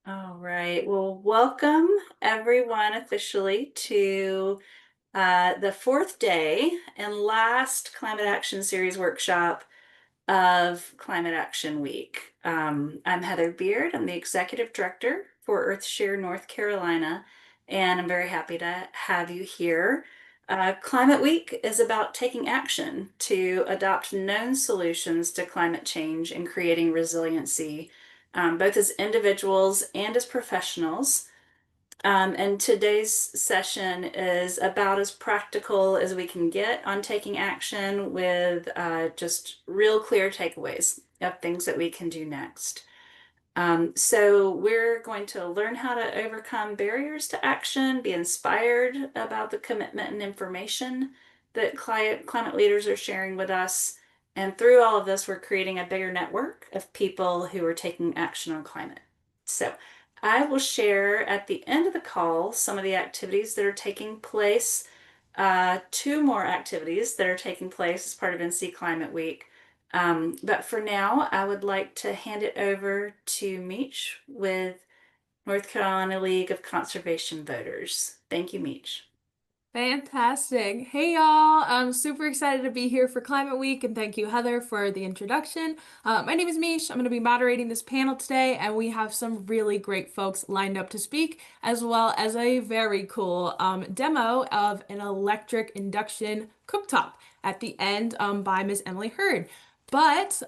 All right. Well, welcome everyone officially to the fourth day and last Climate Action Series workshop of Climate Action Week. I'm Heather Beard. I'm the Executive Director for Earthshare North Carolina, and I'm very happy to have you here. Climate Week is about taking action to adopt known solutions to climate change and creating resiliency, both as individuals and as professionals. And today's session is about as practical as we can get on taking action with just real clear takeaways of things that we can do next. So we're going to learn how to overcome barriers to action, be inspired about the commitment and information that climate leaders are sharing with us. And through all of this, we're creating a bigger network of people who are taking action on climate. So I will share at the end of the call some of the activities that are taking place, two more activities that are taking place as part of NC Climate Week. But for now, I would like to hand it over to Meech with North Carolina League of Conservation Voters. Thank you, Meech. Fantastic. Hey y'all, I'm super excited to be here for Climate Week and thank you, Heather, for the introduction. My name is Meech. I'm going to be moderating this panel today, and we have some really great folks lined up to speak, as well as a very cool demo of an electric induction cooktop at the end by Miss Emily Hurd. But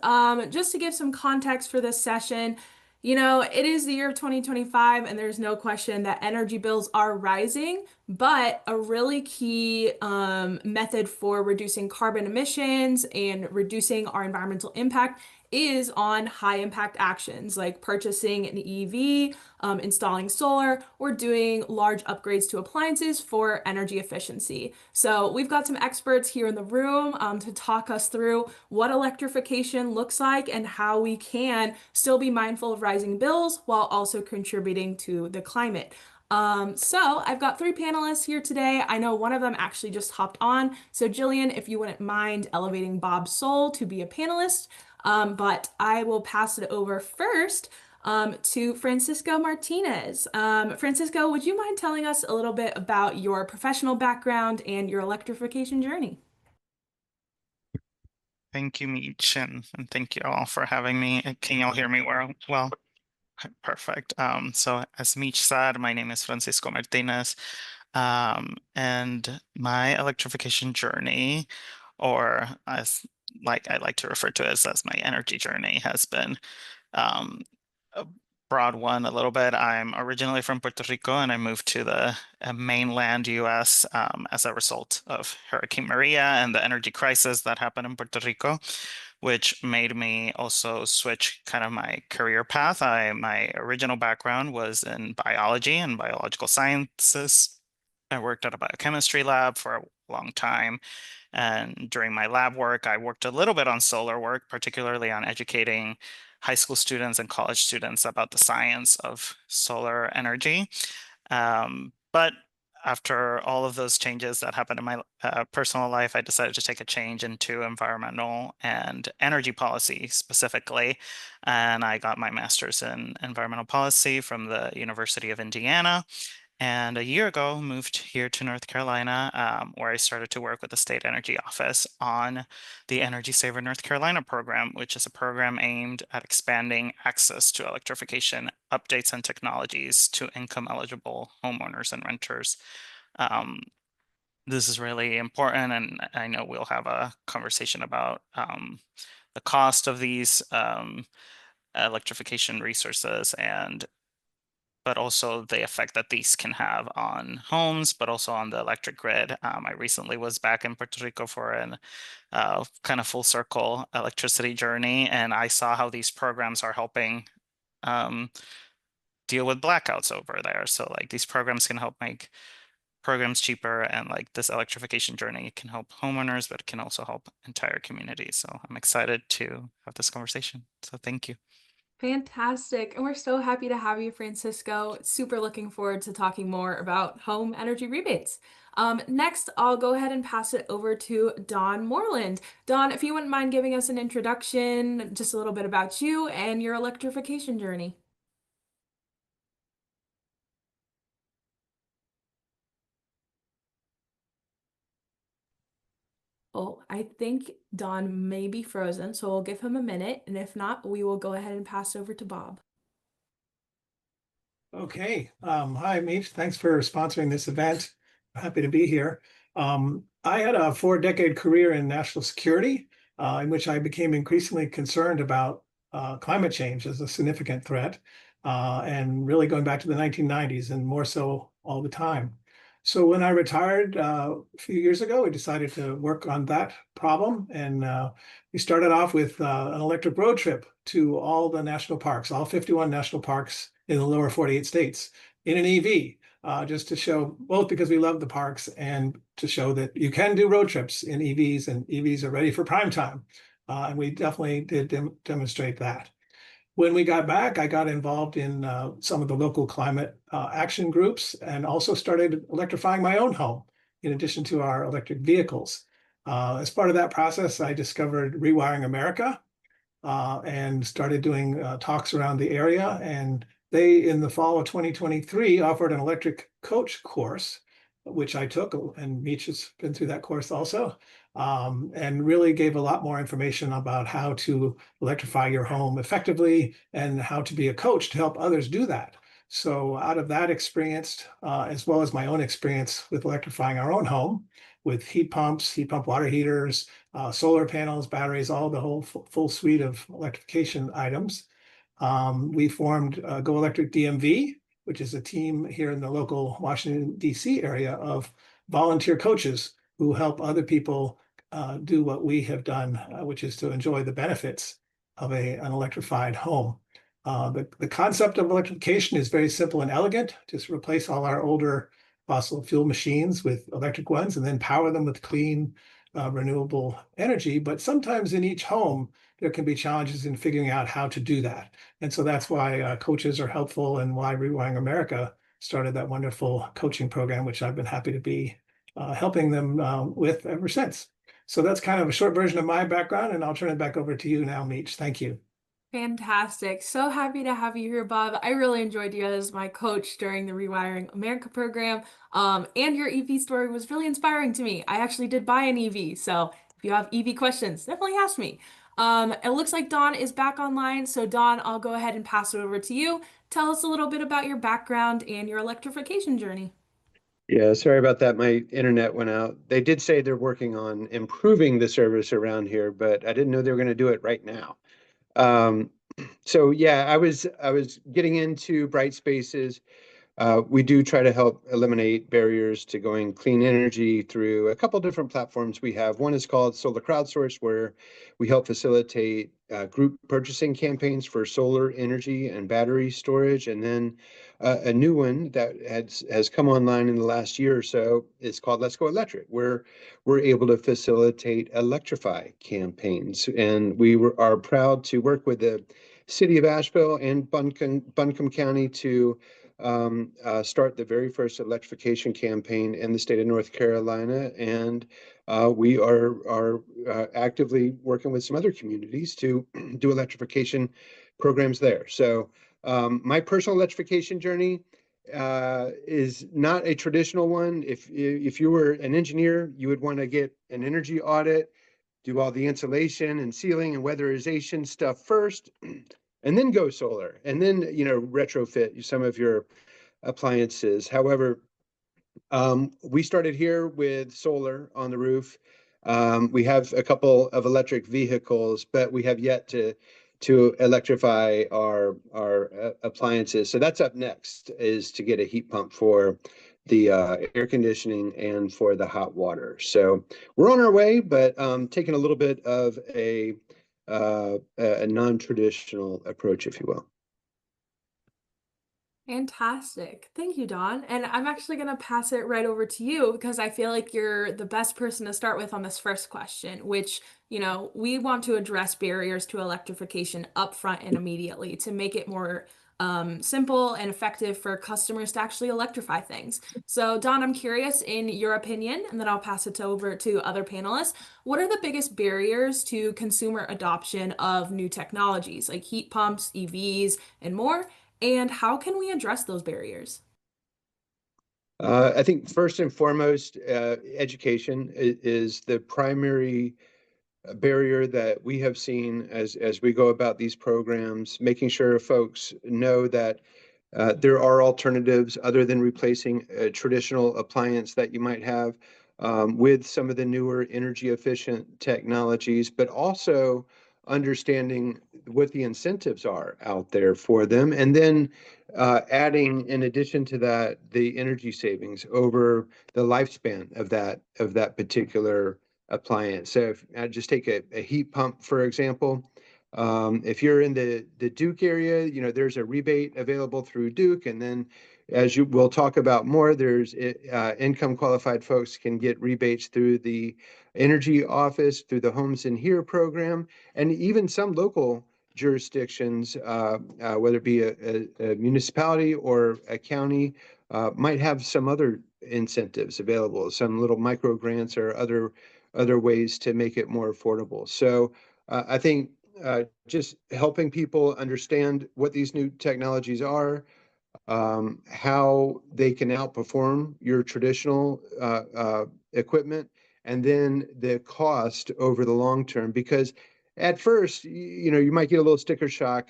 just to give some context for this session, it is the year of 2025, and there's no question that energy bills are rising. But a really key method for reducing carbon emissions and reducing our environmental impact is on high impact actions like purchasing an EV, installing solar, or doing large upgrades to appliances for energy efficiency. So we've got some experts here in the room to talk us through what electrification looks like and how we can still be mindful of rising bills while also contributing to the climate. So I've got three panelists here today. I know one of them actually just hopped on. So Jillian, if you wouldn't mind elevating Bob Soule to be a panelist, but I will pass it over first to Francisco Martinez. Francisco, would you mind telling us a little bit about your professional background and your electrification journey? Thank you, Meech, and thank you all for having me. Can you all hear me well? Well, okay, perfect. So as Meech said, my name is Francisco Martinez, and my electrification journey, or as like I like to refer to it as my energy journey, has been um, a broad one a little bit. I'm originally from Puerto Rico, and I moved to the mainland U.S. As a result of Hurricane Maria and the energy crisis that happened in Puerto Rico, which made me also switch kind of my career path. My original background was in biology and biological sciences. I worked at a biochemistry lab for a long time. And during my lab work, I worked a little bit on solar work, particularly on educating high school students and college students about the science of solar energy. But after all of those changes that happened in my personal life, I decided to take a change into environmental and energy policy specifically. And I got my master's in environmental policy from the University of Indiana. And a year ago, moved here to North Carolina, where I started to work with the State Energy Office on the Energy Saver North Carolina program, which is a program aimed at expanding access to electrification updates and technologies to income eligible homeowners and renters. Um, this is really important, and I know we'll have a conversation about the cost of these electrification resources and but also the effect that these can have on homes, but also on the electric grid. I recently was back in Puerto Rico for an kind of full circle electricity journey, and I saw how these programs are helping um, deal with blackouts over there. So like these programs can help make programs cheaper, and like this electrification journey can help homeowners, but it can also help entire communities. So I'm excited to have this conversation. So thank you. Fantastic. And we're so happy to have you, Francisco. Super looking forward to talking more about home energy rebates. Next, I'll go ahead and pass it over to Dawn Moreland. Dawn, if you wouldn't mind giving us an introduction, just a little bit about you and your electrification journey. I think Don may be frozen, so we'll give him a minute, and if not, we will go ahead and pass over to Bob. Okay. Hi, Meech. Thanks for sponsoring this event. Happy to be here. I had a 4-decade career in national security, in which I became increasingly concerned about climate change as a significant threat, and really going back to the 1990s and more so all the time. So when I retired a few years ago, we decided to work on that problem, and we started off with an electric road trip to all the national parks, all 51 national parks in the lower 48 states in an EV, just to show, both because we love the parks and to show that you can do road trips in EVs and EVs are ready for prime time. And we definitely did demonstrate that. When we got back, I got involved in some of the local climate action groups and also started electrifying my own home in addition to our electric vehicles. As part of that process, I discovered Rewiring America, and started doing talks around the area. And they, in the fall of 2023, offered an electric coach course, which I took, and Meech has been through that course also, and really gave a lot more information about how to electrify your home effectively and how to be a coach to help others do that. So out of that experience, as well as my own experience with electrifying our own home, with heat pumps, heat pump water heaters, solar panels, batteries, all the whole full suite of electrification items. We formed Go Electric DMV, which is a team here in the local Washington, D.C. area of volunteer coaches who help other people do what we have done, which is to enjoy the benefits of an electrified home. The concept of electrification is very simple and elegant. Just replace all our older fossil fuel machines with electric ones and then power them with clean, renewable energy. But sometimes in each home, there can be challenges in figuring out how to do that. And so that's why coaches are helpful and why Rewiring America started that wonderful coaching program, which I've been happy to be helping them with ever since. So that's kind of a short version of my background, and I'll turn it back over to you now, Meech. Thank you. Fantastic. So happy to have you here, Bob. I really enjoyed you as my coach during the Rewiring America program. And your EV story was really inspiring to me. I actually did buy an EV, so if you have EV questions, definitely ask me. It looks like Dawn is back online. So Dawn, I'll go ahead and pass it over to you. Tell us a little bit about your background and your electrification journey. Yeah, sorry about that. My internet went out. They did say they're working on improving the service around here, but I didn't know they were going to do it right now. Um, so yeah, I was getting into bright spaces. We do try to help eliminate barriers to going clean energy through a couple different platforms we have. One is called Solar Crowdsource, where we help facilitate group purchasing campaigns for solar energy and battery storage. And then a new one that has come online in the last year or so is called Let's Go Electric, where we're able to facilitate electrify campaigns. And are proud to work with the city of Asheville and Buncombe County to start the very first electrification campaign in the state of North Carolina, and we are actively working with some other communities to do electrification programs there. So my personal electrification journey is not a traditional one. If you were an engineer, you would want to get an energy audit, do all the insulation and sealing and weatherization stuff first, and then go solar, and then retrofit some of your appliances. However, we started here with solar on the roof. We have a couple of electric vehicles, but we have yet to electrify our appliances. So that's up next, is to get a heat pump for the air conditioning and for the hot water. So we're on our way, but taking a little bit of a non-traditional approach, if you will. Fantastic. Thank you, Dawn. And I'm actually going to pass it right over to you because I feel like you're the best person to start with on this first question, which, we want to address barriers to electrification upfront and immediately to make it more simple and effective for customers to actually electrify things. So, Dawn, I'm curious, in your opinion, and then I'll pass it over to other panelists, what are the biggest barriers to consumer adoption of new technologies like heat pumps, EVs, and more? And how can we address those barriers? I think first and foremost, education is the primary barrier that we have seen as we go about these programs, making sure folks know that there are alternatives other than replacing a traditional appliance that you might have with some of the newer energy efficient technologies, but also understanding what the incentives are out there for them. And then adding, in addition to that, the energy savings over the lifespan of that particular appliance. So if I just take a heat pump, for example, if you're in the Duke area, you know, there's a rebate available through Duke. And then as we'll talk about more, there's income qualified folks can get rebates through the energy office, through the Homes in Here program, and even some local jurisdictions, whether it be a municipality or a county, might have some other incentives available, some little micro grants or other ways to make it more affordable. So I think just helping people understand what these new technologies are, how they can outperform your traditional equipment, and then the cost over the long term. Because at first, you know, you might get a little sticker shock.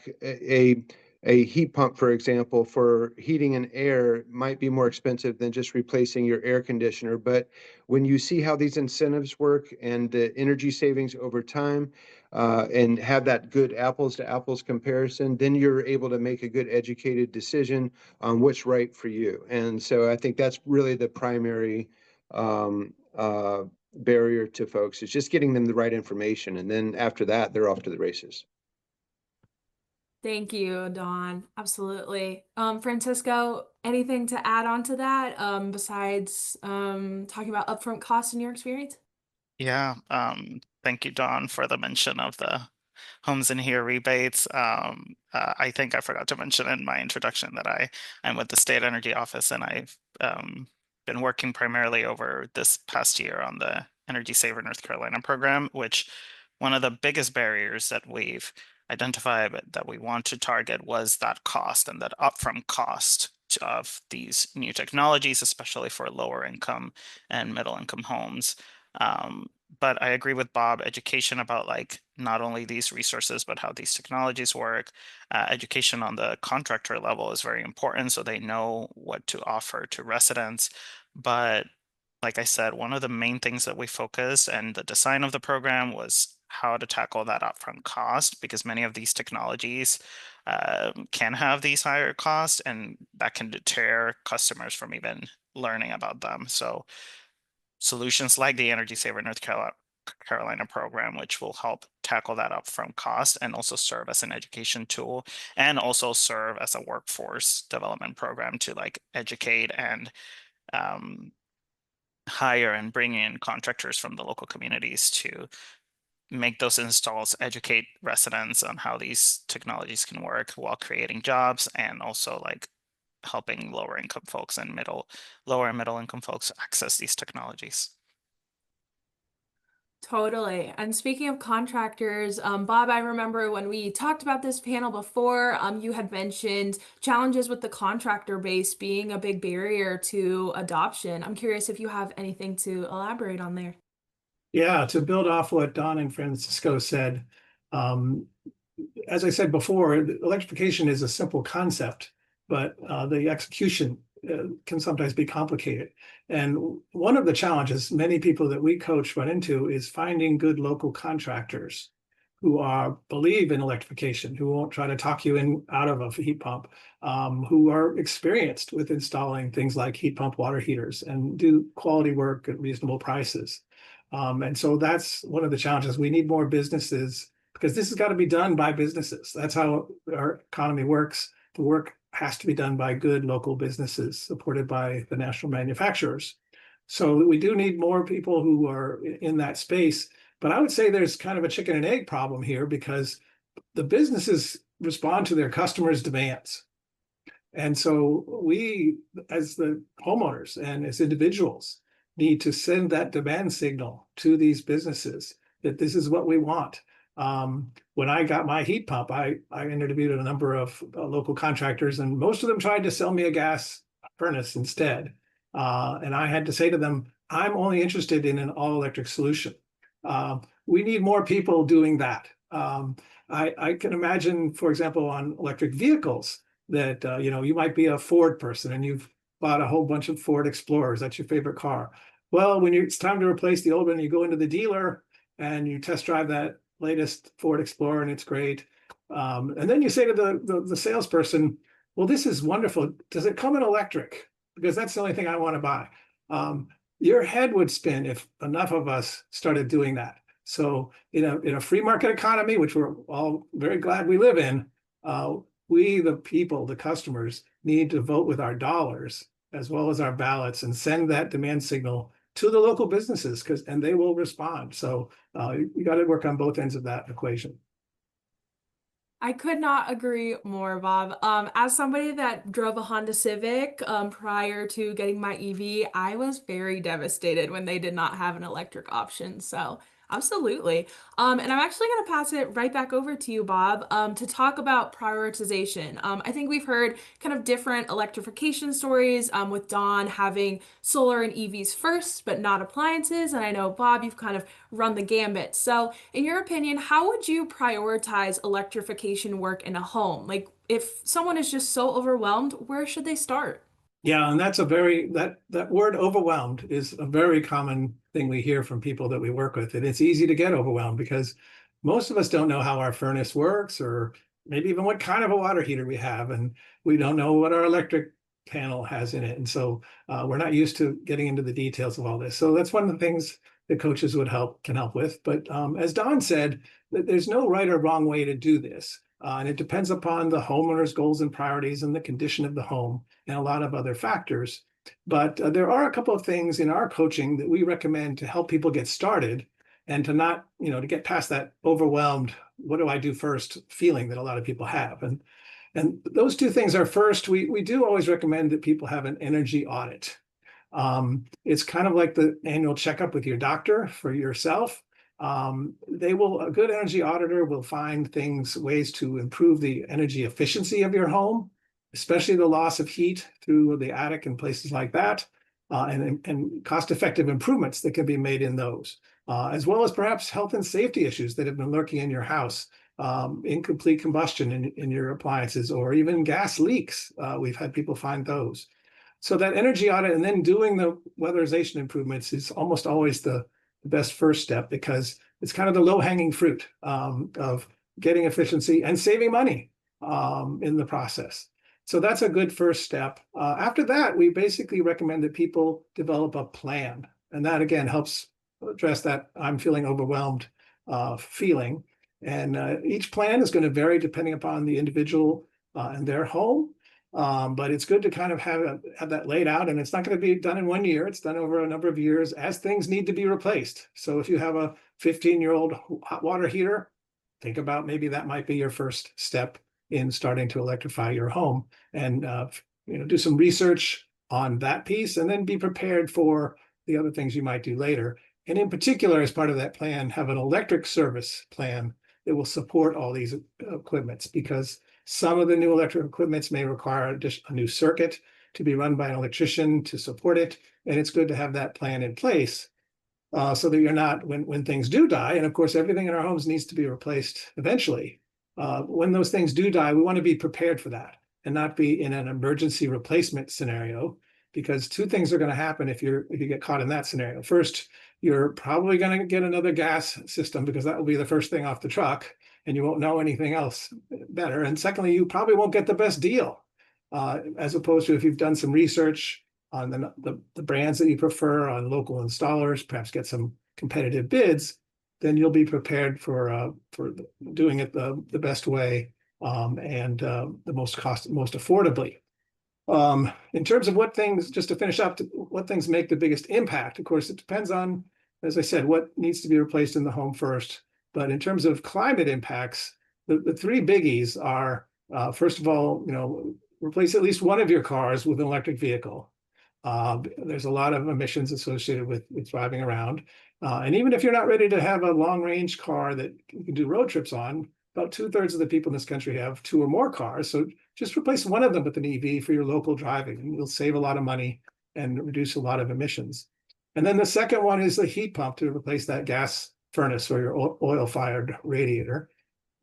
A heat pump, for example, for heating and air might be more expensive than just replacing your air conditioner. But when you see how these incentives work and the energy savings over time, and have that good apples to apples comparison, then you're able to make a good educated decision on what's right for you. And so I think that's really the primary barrier to folks, is just getting them the right information. And then after that, they're off to the races. Thank you, Dawn. Absolutely. Francisco, anything to add on to that, besides talking about upfront costs in your experience? Yeah, thank you, Dawn, for the mention of the Homes in Here rebates. I think I forgot to mention in my introduction that I'm with the State Energy Office, and I've been working primarily over this past year on the Energy Saver North Carolina program, which one of the biggest barriers that we've identified that we want to target was that cost and that upfront cost of these new technologies, especially for lower income and middle income homes. But I agree with Bob, education about like not only these resources, but how these technologies work. Education on the contractor level is very important so they know what to offer to residents. But like I said, one of the main things that we focused and the design of the program was how to tackle that upfront cost, because many of these technologies can have these higher costs, and that can deter customers from even learning about them. So solutions like the Energy Saver North Carolina program, which will help tackle that upfront cost and also serve as an education tool, and also serve as a workforce development program to like educate and hire and bring in contractors from the local communities to make those installs, educate residents on how these technologies can work while creating jobs, and also like helping lower income folks and lower and middle income folks access these technologies. Totally. And speaking of contractors, Bob, I remember when we talked about this panel before, you had mentioned challenges with the contractor base being a big barrier to adoption. I'm curious if you have anything to elaborate on there. Yeah, to build off what Don and Francisco said, as I said before, electrification is a simple concept, but the execution can sometimes be complicated. And one of the challenges many people that we coach run into is finding good local contractors who believe in electrification, who won't try to talk you out of a heat pump, who are experienced with installing things like heat pump water heaters and do quality work at reasonable prices. And so that's one of the challenges. We need more businesses, because this has got to be done by businesses. That's how our economy works. The work has to be done by good local businesses supported by the national manufacturers. So we do need more people who are in that space. But I would say there's kind of a chicken and egg problem here, because the businesses respond to their customers' demands. And so we, as the homeowners and as individuals, need to send that demand signal to these businesses that this is what we want. When I got my heat pump, I interviewed a number of local contractors, and most of them tried to sell me a gas furnace instead. And I had to say to them, I'm only interested in an all-electric solution. we need more people doing that. I can imagine, for example, on electric vehicles that, you might be a Ford person and you've bought a whole bunch of Ford Explorers. That's your favorite car. Well, when it's time to replace the old one, you go into the dealer and you test drive that latest Ford Explorer and it's great. And then you say to the salesperson, well, this is wonderful. Does it come in electric? Because that's the only thing I want to buy. Your head would spin if enough of us started doing that. So in a free market economy, which we're all very glad we live in, we, the people, the customers, need to vote with our dollars as well as our ballots and send that demand signal to the local businesses, and they will respond. So you got to work on both ends of that equation. I could not agree more, Bob. As somebody that drove a Honda Civic prior to getting my EV, I was very devastated when they did not have an electric option. So absolutely. And I'm actually going to pass it right back over to you, Bob, to talk about prioritization. I think we've heard kind of different electrification stories with Dawn having solar and EVs first, but not appliances. And I know, Bob, you've kind of run the gambit. So, in your opinion, how would you prioritize electrification work in a home? Like, if someone is just so overwhelmed, where should they start? Yeah, and that's that word overwhelmed is a very common thing we hear from people that we work with. And it's easy to get overwhelmed because most of us don't know how our furnace works, or maybe even what kind of a water heater we have, and we don't know what our electric panel has in it. And so we're not used to getting into the details of all this. So that's one of the things that coaches can help with. But as Don said, there's no right or wrong way to do this. And it depends upon the homeowner's goals and priorities and the condition of the home and a lot of other factors. But there are a couple of things in our coaching that we recommend to help people get started and to not, to get past that overwhelmed, what do I do first feeling that a lot of people have. And those two things are, first, we do always recommend that people have an energy audit. It's kind of like the annual checkup with your doctor for yourself. A good energy auditor will find ways to improve the energy efficiency of your home, especially the loss of heat through the attic and places like that, and cost-effective improvements that can be made in those, as well as perhaps health and safety issues that have been lurking in your house, incomplete combustion in your appliances, or even gas leaks. We've had people find those. So that energy audit and then doing the weatherization improvements is almost always the best first step, because it's kind of the low-hanging fruit of getting efficiency and saving money in the process. So that's a good first step. After that, we basically recommend that people develop a plan. And that, again, helps address that I'm feeling overwhelmed feeling. And each plan is going to vary depending upon the individual and their home. But it's good to kind of have that laid out, and it's not going to be done in 1 year. It's done over a number of years as things need to be replaced. So if you have a 15-year-old hot water heater, think about maybe that might be your first step in starting to electrify your home, and do some research on that piece, and then be prepared for the other things you might do later. And in particular, as part of that plan, have an electric service plan that will support all these equipments, because some of the new electric equipments may require a new circuit to be run by an electrician to support it. And it's good to have that plan in place so that you're not, when things do die, and of course, everything in our homes needs to be replaced eventually. When those things do die, we want to be prepared for that and not be in an emergency replacement scenario, because two things are going to happen if you get caught in that scenario. First, you're probably going to get another gas system, because that will be the first thing off the truck, and you won't know anything else better. And secondly, you probably won't get the best deal, as opposed to if you've done some research on the brands that you prefer, on local installers, perhaps get some competitive bids, then you'll be prepared for doing it the best way and the most affordably. In terms of what things, just to finish up, what things make the biggest impact, of course, it depends on, as I said, what needs to be replaced in the home first. But in terms of climate impacts, the three biggies are, first of all, replace at least one of your cars with an electric vehicle. There's a lot of emissions associated with driving around. And even if you're not ready to have a long-range car that you can do road trips on, about 2/3 of the people in this country have 2 or more cars. So just replace one of them with an EV for your local driving, and you'll save a lot of money and reduce a lot of emissions. And then the second one is the heat pump to replace that gas furnace or your oil-fired radiator.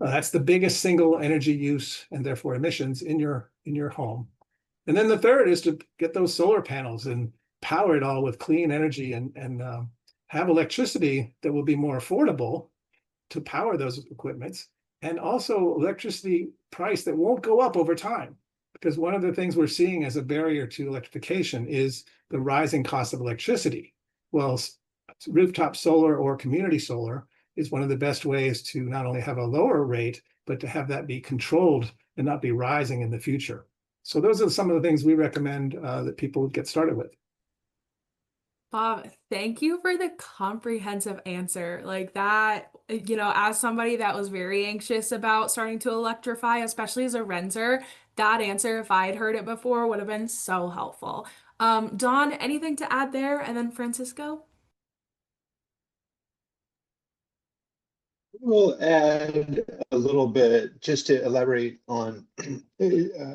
That's the biggest single energy use and therefore emissions in your home. And then the third is to get those solar panels and power it all with clean energy and have electricity that will be more affordable to power those equipments, and also electricity price that won't go up over time. Because one of the things we're seeing as a barrier to electrification is the rising cost of electricity. Well, rooftop solar or community solar is one of the best ways to not only have a lower rate, but to have that be controlled and not be rising in the future. So those are some of the things we recommend that people get started with. Bob, thank you for the comprehensive answer. Like that, as somebody that was very anxious about starting to electrify, especially as a renter, that answer, if I had heard it before, would have been so helpful. Dawn, anything to add there? And then Francisco? We'll add a little bit just to elaborate on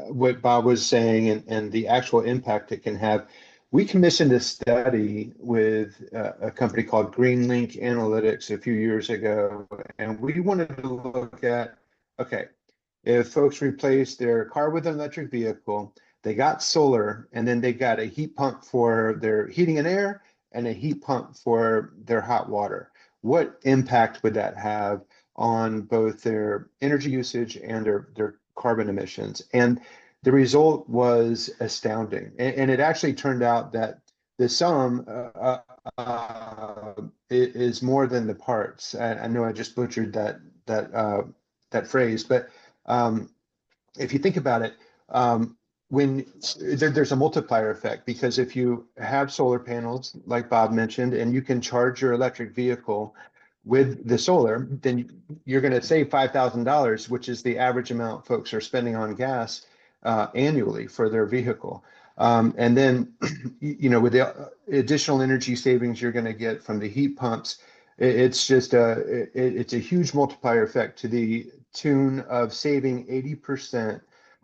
what Bob was saying and the actual impact it can have. We commissioned a study with a company called GreenLink Analytics a few years ago, and we wanted to look at, okay, if folks replace their car with an electric vehicle, they got solar, and then they got a heat pump for their heating and air and a heat pump for their hot water. What impact would that have on both their energy usage and their carbon emissions? And the result was astounding. And it actually turned out that the sum is more than the parts. I know I just butchered that phrase, but if you think about it, when there's a multiplier effect, because if you have solar panels, like Bob mentioned, and you can charge your electric vehicle with the solar, then you're going to save $5,000, which is the average amount folks are spending on gas annually for their vehicle. And then, with the additional energy savings you're going to get from the heat pumps, it's just it's a huge multiplier effect to the tune of saving 80%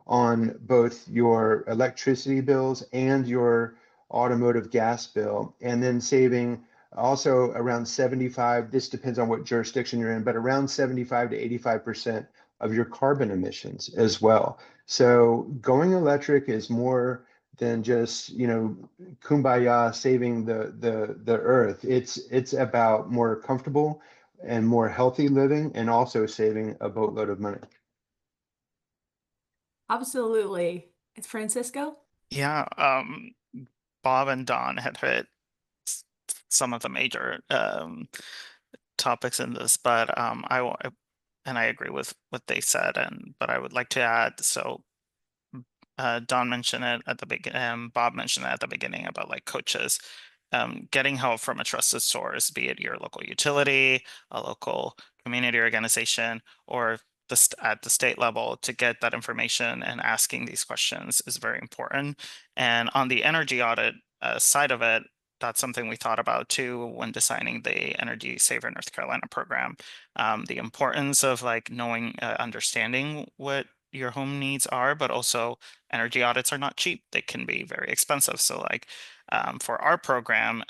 on both your electricity bills and your automotive gas bill, and then saving also around 75, this depends on what jurisdiction you're in, but around 75 to 85% of your carbon emissions as well. So going electric is more than just, kumbaya saving the earth. It's about more comfortable and more healthy living, and also saving a boatload of money. Absolutely. It's Francisco? Yeah, Bob and Don had hit some of the major topics in this, but and I agree with what they said, but I would like to add, so Don mentioned it at the beginning, Bob mentioned it at the beginning about like coaches, getting help from a trusted source, be it your local utility, a local community organization, or at the state level, to get that information and asking these questions is very important. And on the energy audit side of it, that's something we thought about too when designing the Energy Saver North Carolina program. The importance of like knowing, understanding what your home needs are, but also energy audits are not cheap. They can be very expensive. So like for our program,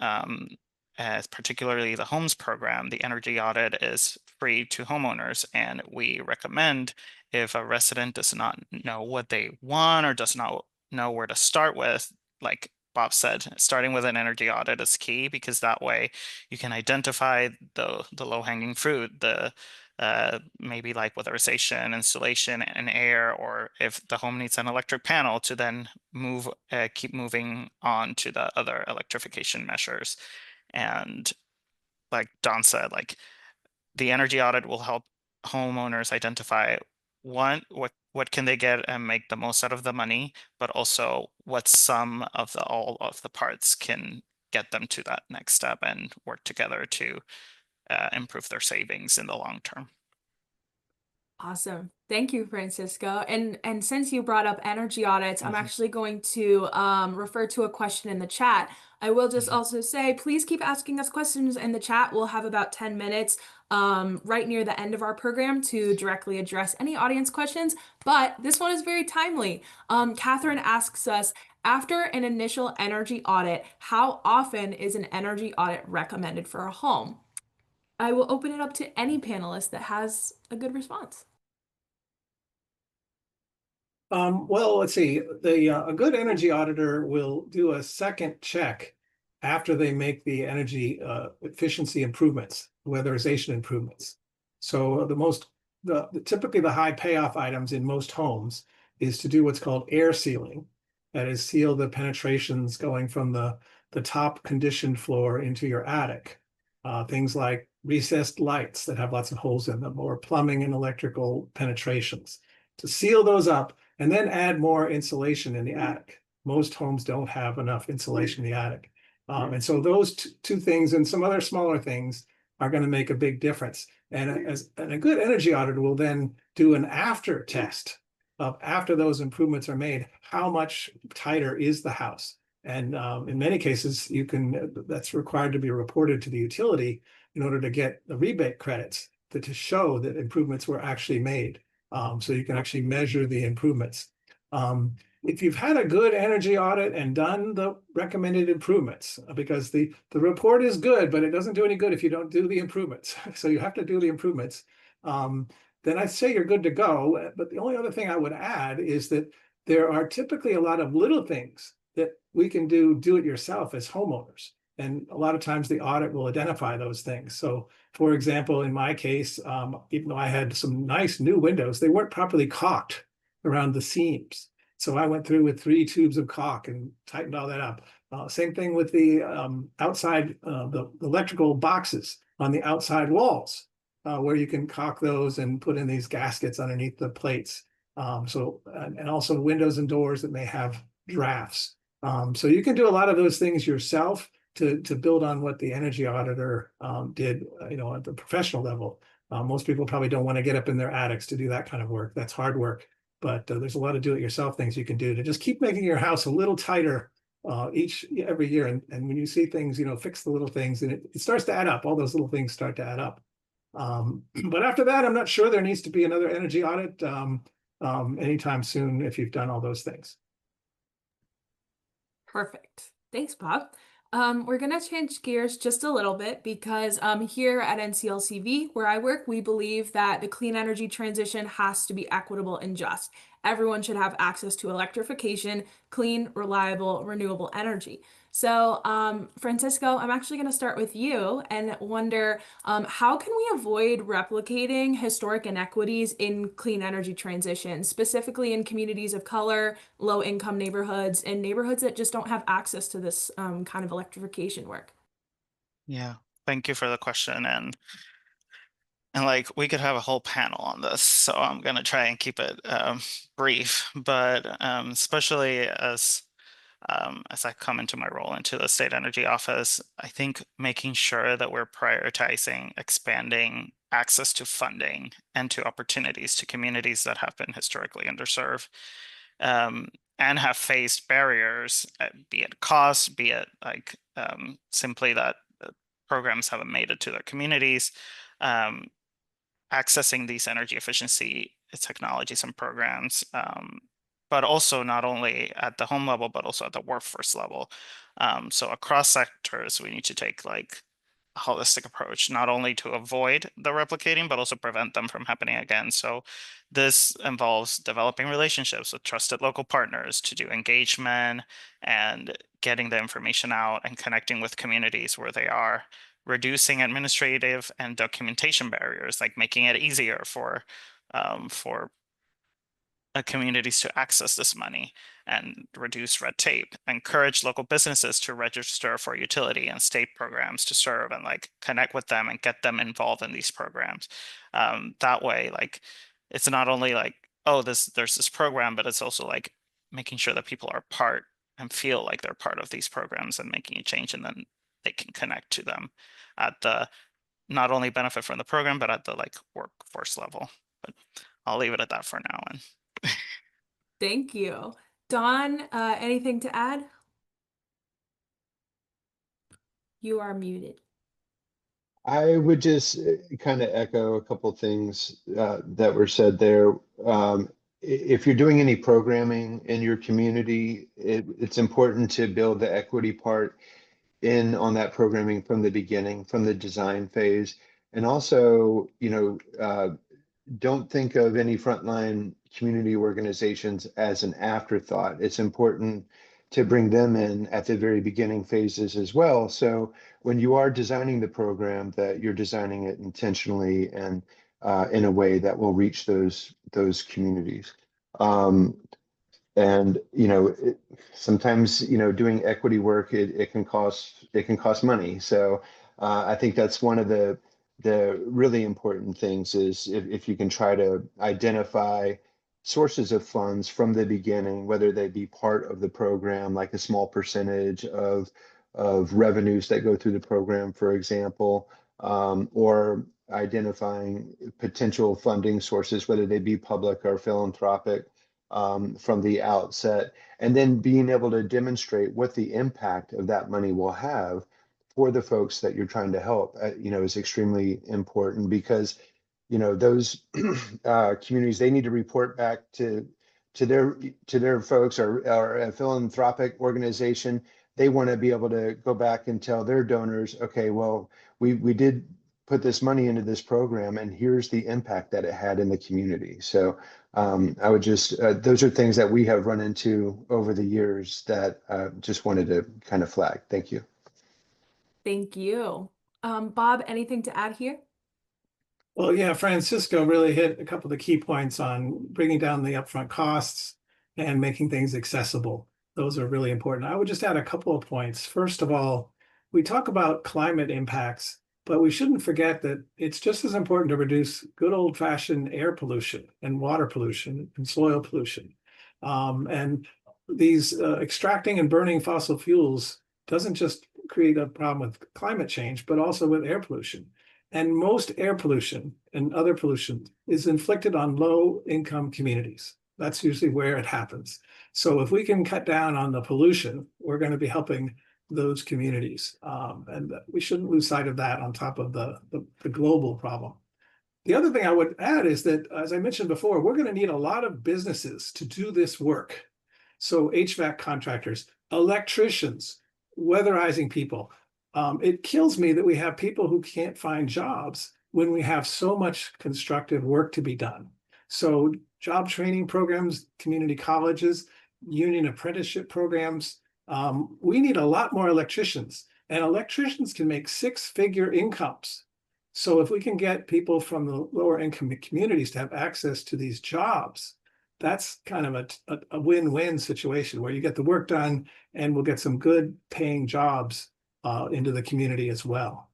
as particularly the homes program, the energy audit is free to homeowners. And we recommend, if a resident does not know what they want or does not know where to start with, like Bob said, starting with an energy audit is key, because that way you can identify the low-hanging fruit, maybe like weatherization, installation, and air, or if the home needs an electric panel, to then keep moving on to the other electrification measures. And like Don said, like the energy audit will help homeowners identify what can they get and make the most out of the money, but also what some of all of the parts can get them to that next step and work together to improve their savings in the long term. Awesome. Thank you, Francisco. And since you brought up energy audits, I'm actually going to refer to a question in the chat. I will just also say, please keep asking us questions in the chat. We'll have about 10 minutes right near the end of our program to directly address any audience questions. But this one is very timely. Catherine asks us, after an initial energy audit, how often is an energy audit recommended for a home? I will open it up to any panelist that has a good response. Well, let's see. A good energy auditor will do a second check after they make the energy efficiency improvements, weatherization improvements. So typically the high payoff items in most homes is to do what's called air sealing. That is, seal the penetrations going from the top conditioned floor into your attic. Things like recessed lights that have lots of holes in them, or plumbing and electrical penetrations. To seal those up and then add more insulation in the attic. Most homes don't have enough insulation in the attic. And so those two things and some other smaller things are going to make a big difference. And a good energy auditor will then do an after test of, after those improvements are made, how much tighter is the house? And in many cases, that's required to be reported to the utility in order to get the rebate credits to show that improvements were actually made. So you can actually measure the improvements. If you've had a good energy audit and done the recommended improvements, because the report is good, but it doesn't do any good if you don't do the improvements. So you have to do the improvements. Then I'd say you're good to go. But the only other thing I would add is that there are typically a lot of little things that we can do it yourself as homeowners. And a lot of times the audit will identify those things. So for example, in my case, even though I had some nice new windows, they weren't properly caulked around the seams. So I went through with 3 tubes of caulk and tightened all that up. Same thing with the outside, the electrical boxes on the outside walls, where you can caulk those and put in these gaskets underneath the plates. And also windows and doors that may have drafts. So you can do a lot of those things yourself to build on what the energy auditor did, at the professional level. Most people probably don't want to get up in their attics to do that kind of work. That's hard work, but there's a lot of do-it-yourself things you can do to just keep making your house a little tighter every year. And when you see things, fix the little things, and it starts to add up. All those little things start to add up. But after that, I'm not sure there needs to be another energy audit anytime soon if you've done all those things. Perfect. Thanks, Bob. We're going to change gears just a little bit because here at NCLCV, where I work, we believe that the clean energy transition has to be equitable and just. Everyone should have access to electrification, clean, reliable, renewable energy. So, Francisco, I'm actually going to start with you and wonder how can we avoid replicating historic inequities in clean energy transition, specifically in communities of color, low-income neighborhoods, and neighborhoods that just don't have access to this kind of electrification work? Yeah, thank you for the question. And like we could have a whole panel on this, so I'm gonna try and keep it brief. But especially as I come into my role into the state energy office, I think making sure that we're prioritizing expanding access to funding and to opportunities to communities that have been historically underserved and have faced barriers, be it cost, be it like simply that programs haven't made it to their communities. Accessing these energy efficiency technologies and programs, but also not only at the home level, but also at the workforce level. So across sectors, we need to take like a holistic approach, not only to avoid the replicating, but also prevent them from happening again. So this involves developing relationships with trusted local partners to do engagement and getting the information out and connecting with communities where they are, reducing administrative and documentation barriers, like making it easier for communities to access this money and reduce red tape, encourage local businesses to register for utility and state programs to serve and like connect with them and get them involved in these programs. That way, like it's not only like, oh, there's this program, but it's also like making sure that people are part and feel like they're part of these programs and making a change, and then they can connect to them at the not only benefit from the program, but at the like workforce level. But I'll leave it at that for now. And Thank you. Dawn, anything to add? You are muted. I would just kind of echo a couple things that were said there. If you're doing any programming in your community, it's important to build the equity part in on that programming from the beginning, from the design phase. And also, don't think of any frontline community organizations as an afterthought. It's important to bring them in at the very beginning phases as well. So when you are designing the program, that you're designing it intentionally and in a way that will reach those communities. And sometimes doing equity work, it can cost money. So I think that's one of the really important things is if you can try to identify sources of funds from the beginning, whether they be part of the program, like a small percentage of revenues that go through the program, for example, or identifying potential funding sources, whether they be public or philanthropic, from the outset, and then being able to demonstrate what the impact of that money will have for the folks that you're trying to help, is extremely important, because those communities, they need to report back to their folks, or a philanthropic organization. They want to be able to go back and tell their donors, okay, well, we did put this money into this program, and here's the impact that it had in the community. So I would just, those are things that we have run into over the years that just wanted to kind of flag. Thank you. Thank you. Bob, anything to add here? Well, yeah, Francisco really hit a couple of the key points on bringing down the upfront costs and making things accessible. Those are really important. I would just add a couple of points. First of all, we talk about climate impacts, but we shouldn't forget that it's just as important to reduce good old-fashioned air pollution and water pollution and soil pollution. And these extracting and burning fossil fuels doesn't just create a problem with climate change, but also with air pollution. And most air pollution and other pollution is inflicted on low-income communities. That's usually where it happens. So if we can cut down on the pollution, we're going to be helping those communities. And we shouldn't lose sight of that on top of the global problem. The other thing I would add is that, as I mentioned before, we're going to need a lot of businesses to do this work. So HVAC contractors, electricians, weatherizing people. It kills me that we have people who can't find jobs when we have so much constructive work to be done. So job training programs, community colleges, union apprenticeship programs. We need a lot more electricians, and electricians can make six-figure incomes. So if we can get people from the lower income communities to have access to these jobs, that's kind of a win-win situation where you get the work done and we'll get some good paying jobs into the community as well.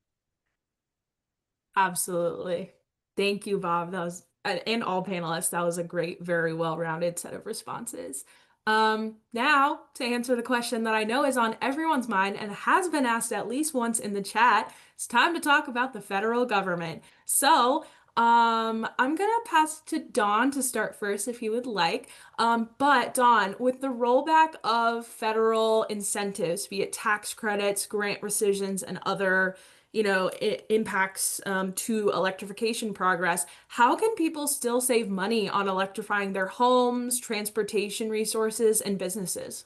Absolutely. Thank you, Bob. That was, and all panelists, that was a great, very well-rounded set of responses. Now to answer the question that I know is on everyone's mind and has been asked at least once in the chat, it's time to talk about the federal government. So, I'm gonna pass it to Dawn to start first if you would like. But Dawn, with the rollback of federal incentives, be it tax credits, grant rescissions, and other, impacts to electrification progress, how can people still save money on electrifying their homes, transportation resources, and businesses?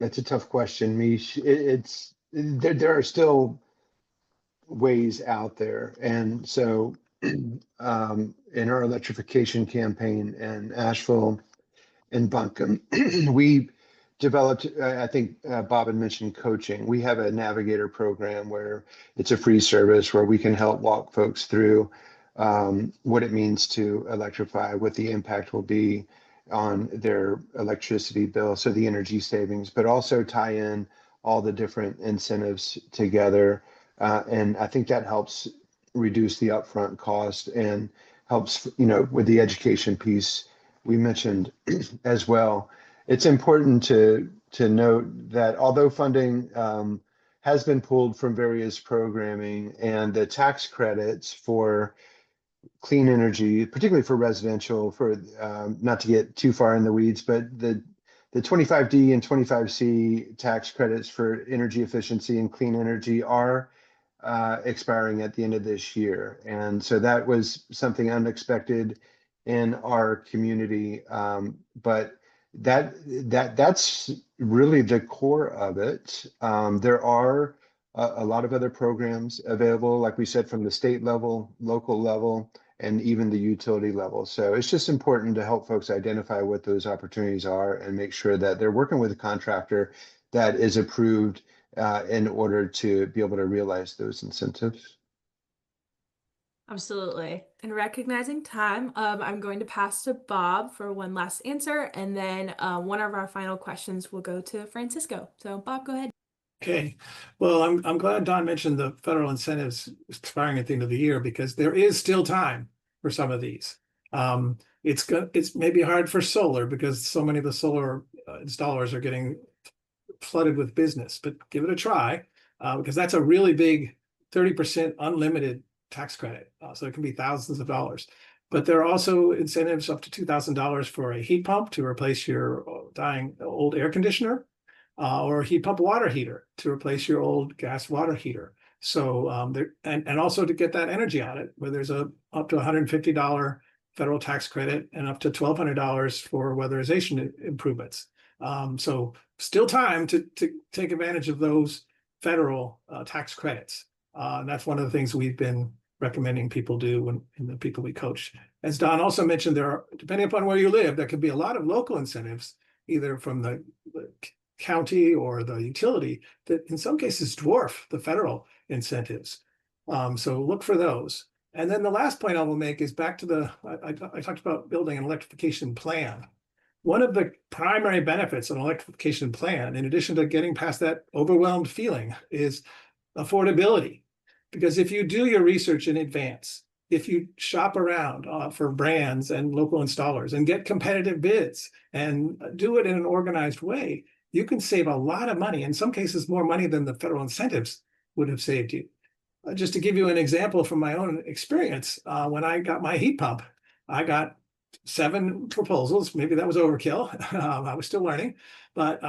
That's a tough question, Meech. There are still ways out there, and so in our electrification campaign in Asheville and Buncombe, we developed, I think Bob had mentioned coaching. We have a navigator program where it's a free service where we can help walk folks through what it means to electrify, what the impact will be on their electricity bill, so the energy savings, but also tie in all the different incentives together. And I think that helps reduce the upfront cost and helps, with the education piece we mentioned as well. It's important to note that although funding has been pulled from various programming, and the tax credits for clean energy, particularly for residential, for not to get too far in the weeds, but the 25D and 25C tax credits for energy efficiency and clean energy are expiring at the end of this year. And so that was something unexpected in our community. But that's really the core of it. There are a lot of other programs available, like we said, from the state level, local level, and even the utility level. So it's just important to help folks identify what those opportunities are and make sure that they're working with a contractor that is approved in order to be able to realize those incentives. Absolutely. And recognizing time, I'm going to pass to Bob for one last answer, and then one of our final questions will go to Francisco. So, Bob, go ahead. Okay, well, I'm glad Don mentioned the federal incentives expiring at the end of the year, because there is still time for some of these. It's maybe hard for solar because so many of the solar installers are getting flooded with business, but give it a try, because that's a really big 30% unlimited tax credit. So it can be thousands of dollars. But there are also incentives up to $2,000 for a heat pump to replace your dying old air conditioner, or a heat pump water heater to replace your old gas water heater. So and also to get that energy audit, where there's a up to $150 federal tax credit and up to $1,200 for weatherization improvements. So still time to take advantage of those federal tax credits. And that's one of the things we've been recommending people do when the people we coach. As Don also mentioned, there are, depending upon where you live, there could be a lot of local incentives, either from the county or the utility, that in some cases dwarf the federal incentives. So look for those. And then the last point I will make is back to I talked about building an electrification plan. One of the primary benefits of an electrification plan, in addition to getting past that overwhelmed feeling, is affordability. Because if you do your research in advance, if you shop around for brands and local installers and get competitive bids and do it in an organized way, you can save a lot of money, in some cases more money than the federal incentives would have saved you. Just to give you an example from my own experience, when I got my heat pump, I got 7 proposals. Maybe that was overkill. I was still learning, but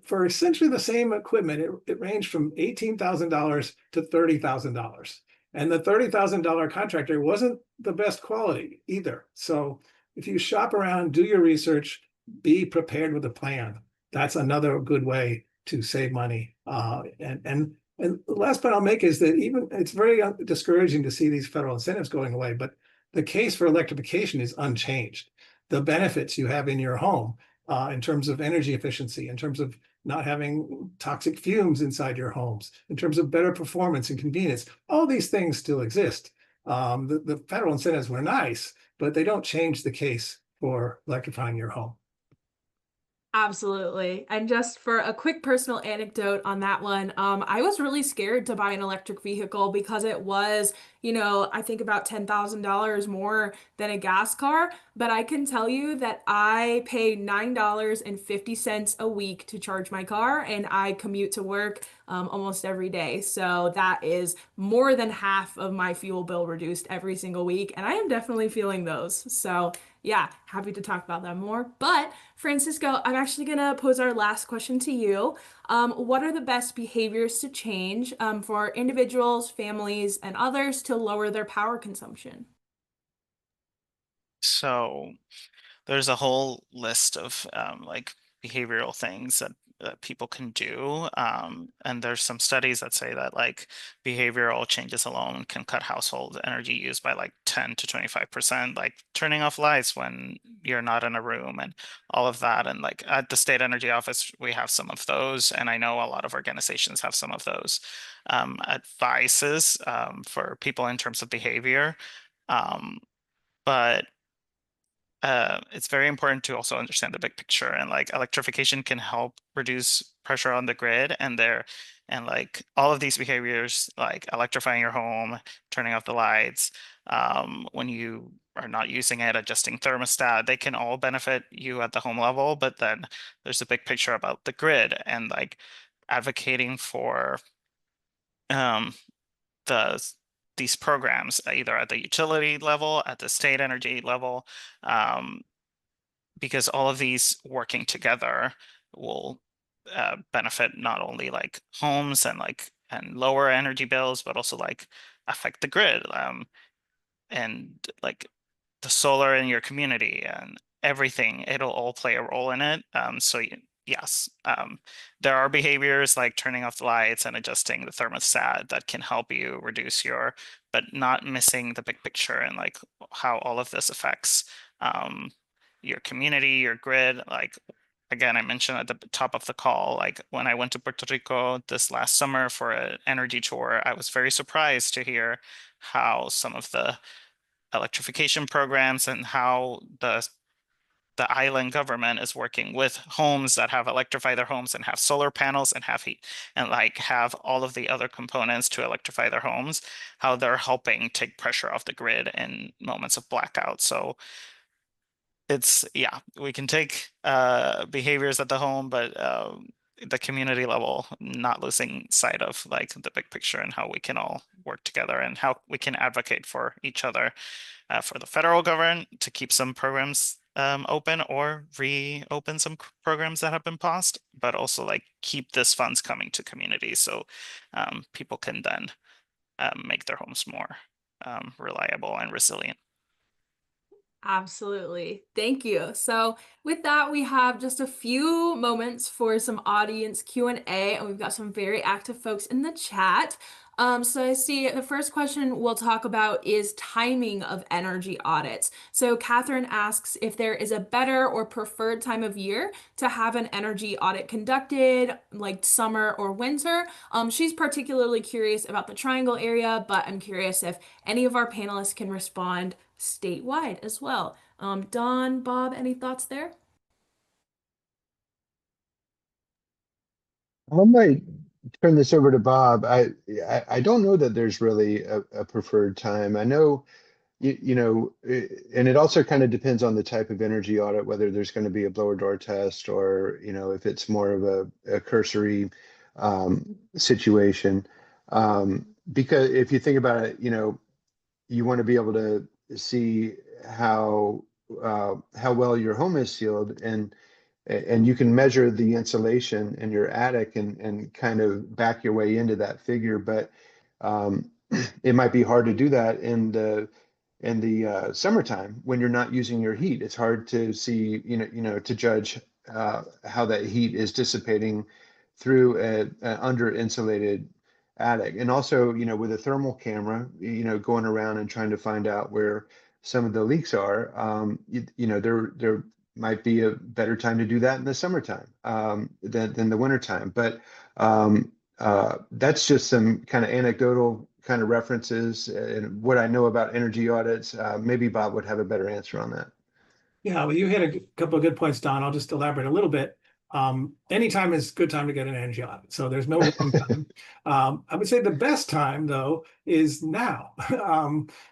for essentially the same equipment, it ranged from $18,000 to $30,000. And the $30,000 contractor wasn't the best quality either. So if you shop around, do your research, be prepared with a plan. That's another good way to save money. And the last point I'll make is that even it's very discouraging to see these federal incentives going away, but the case for electrification is unchanged. The benefits you have in your home in terms of energy efficiency, in terms of not having toxic fumes inside your homes, in terms of better performance and convenience, all these things still exist. The federal incentives were nice, but they don't change the case for electrifying your home. Absolutely. And just for a quick personal anecdote on that one, I was really scared to buy an electric vehicle because it was, I think about $10,000 more than a gas car. But I can tell you that I pay $9.50 a week to charge my car, and I commute to work almost every day. So that is more than half of my fuel bill reduced every single week. And I am definitely feeling those. So yeah, happy to talk about that more. But Francisco, I'm actually going to pose our last question to you. What are the best behaviors to change for individuals, families, and others to lower their power consumption? So there's a whole list of like behavioral things that people can do. And there's some studies that say that like behavioral changes alone can cut household energy use by like 10 to 25%, like turning off lights when you're not in a room and all of that. And like at the state energy office, we have some of those. And I know a lot of organizations have some of those advices for people in terms of behavior. But it's very important to also understand the big picture, and like electrification can help reduce pressure on the grid, and like all of these behaviors like electrifying your home, turning off the lights when you are not using it, adjusting thermostat, they can all benefit you at the home level. But then there's a big picture about the grid, and like advocating for um the these programs either at the utility level, at the state energy level, because all of these working together will benefit not only like homes and lower energy bills, but also like affect the grid, and like the solar in your community, everything, it'll all play a role in it. So yes, there are behaviors like turning off the lights and adjusting the thermostat that can help you reduce but not missing the big picture and like how all of this affects your community, your grid. Like again, I mentioned at the top of the call, like when I went to Puerto Rico this last summer for an energy tour, I was very surprised to hear how some of the electrification programs and how the island government is working with homes that have electrified their homes and have solar panels and have heat and like have all of the other components to electrify their homes, how they're helping take pressure off the grid in moments of blackout. So it's, yeah, we can take behaviors at the home, but the community level, not losing sight of like the big picture and how we can all work together and how we can advocate for each other, for the federal government to keep some programs open or reopen some programs that have been paused, but also like keep this funds coming to communities so people can then make their homes more reliable and resilient. Absolutely. Thank you. So with that, we have just a few moments for some audience Q&A, and we've got some very active folks in the chat. So I see the first question we'll talk about is timing of energy audits. So Catherine asks if there is a better or preferred time of year to have an energy audit conducted, like summer or winter. She's particularly curious about the Triangle area, but I'm curious if any of our panelists can respond statewide as well. Don, Bob, any thoughts there? I might turn this over to Bob. I don't know that there's really a preferred time. I know and it also kind of depends on the type of energy audit, whether there's going to be a blower door test or if it's more of a cursory situation. Because if you think about it, you want to be able to see how well your home is sealed, and you can measure the insulation in your attic and kind of back your way into that figure. But it might be hard to do that in the summertime when you're not using your heat. It's hard to see, to judge how that heat is dissipating through a under insulated attic. And also, with a thermal camera, going around and trying to find out where some of the leaks are, there might be a better time to do that in the summertime than the wintertime. But that's just some kind of anecdotal kind of references and what I know about energy audits. Maybe Bob would have a better answer on that. Yeah, well, you hit a couple of good points, Don. I'll just elaborate a little bit. Anytime is a good time to get an energy audit. So there's no wrong time. I would say the best time, though, is now